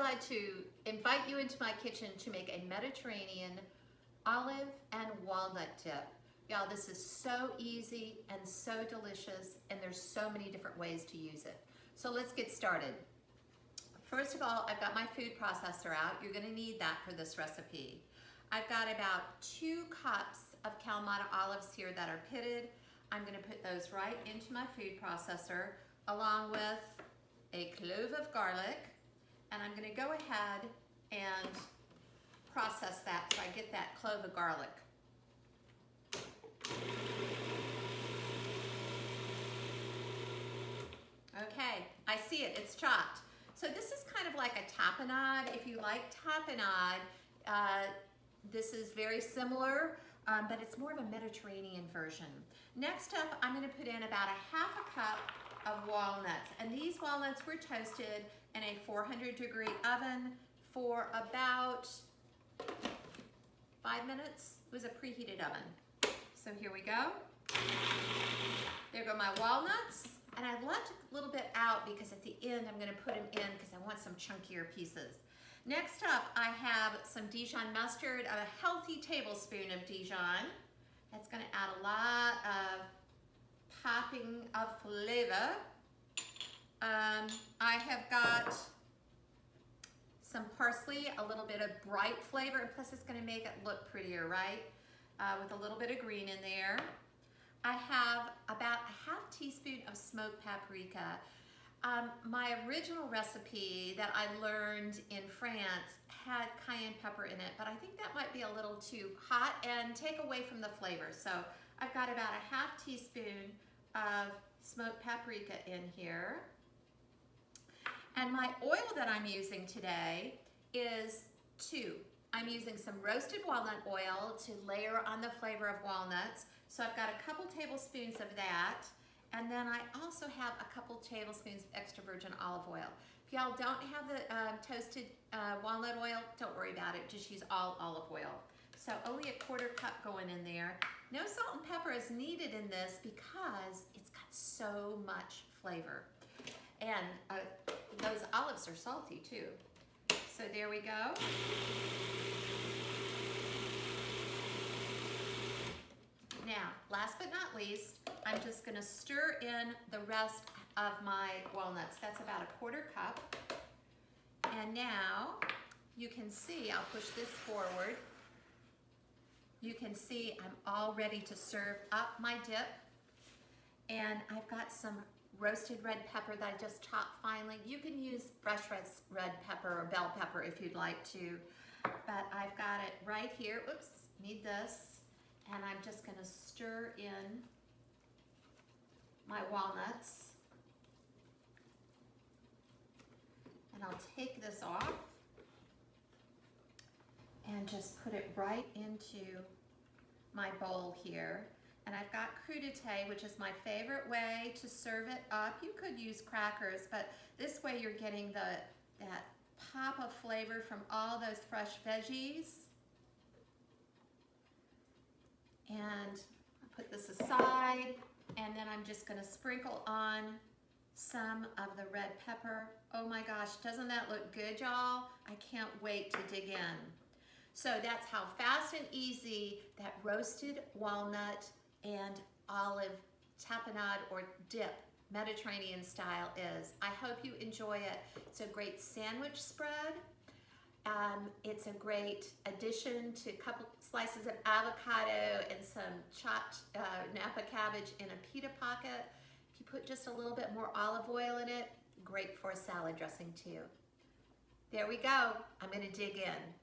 glad to invite you into my kitchen to make a Mediterranean olive and walnut dip. Y'all, this is so easy and so delicious, and there's so many different ways to use it. So let's get started. First of all, I've got my food processor out. You're gonna need that for this recipe. I've got about 2 cups of Kalamata olives here that are pitted. I'm gonna put those right into my food processor along with a clove of garlic, and I'm gonna go ahead and process that so I get that clove of garlic. Okay, I see it, it's chopped. So this is kind of like a tapenade. If you like tapenade, this is very similar, but it's more of a Mediterranean version. Next up, I'm gonna put in about a half a cup of walnuts. And these walnuts were toasted in a 400-degree oven for about 5 minutes. It was a preheated oven. So here we go. There go my walnuts. And I've left a little bit out because at the end I'm gonna put them in because I want some chunkier pieces. Next up, I have some Dijon mustard, a healthy tablespoon of Dijon. That's gonna add a lot of popping of flavor. I have got some parsley, a little bit of bright flavor, and plus it's gonna make it look prettier, right? With a little bit of green in there. I have about a half teaspoon of smoked paprika. My original recipe that I learned in France had cayenne pepper in it, but I think that might be a little too hot and take away from the flavor. So I've got about a half teaspoon of smoked paprika in here. And my oil that I'm using today is 2. I'm using some roasted walnut oil to layer on the flavor of walnuts. So I've got a couple tablespoons of that. And then I also have a couple tablespoons of extra virgin olive oil. If y'all don't have the toasted walnut oil, don't worry about it. Just use all olive oil. So only a 1/4 cup going in there. No salt and pepper is needed in this because it's got so much flavor. And those olives are salty too. So there we go. Now, last but not least, I'm just gonna stir in the rest of my walnuts. That's about a 1/4 cup. And now, you can see, I'll push this forward. You can see I'm all ready to serve up my dip. And I've got some roasted red pepper that I just chopped finely. You can use fresh red pepper or bell pepper if you'd like to, but I've got it right here. Oops, need this. And I'm just gonna stir in my walnuts. And I'll take this off and just put it right into my bowl here. And I've got crudité, which is my favorite way to serve it up. You could use crackers, but this way you're getting that pop of flavor from all those fresh veggies. And I'll put this aside, and then I'm just gonna sprinkle on some of the red pepper. Oh my gosh, doesn't that look good, y'all? I can't wait to dig in. So that's how fast and easy that roasted walnut and olive tapenade or dip, Mediterranean style is. I hope you enjoy it. It's a great sandwich spread. It's a great addition to a couple slices of avocado and some chopped Napa cabbage in a pita pocket. If you put just a little bit more olive oil in it, great for a salad dressing too. There we go. I'm gonna dig in.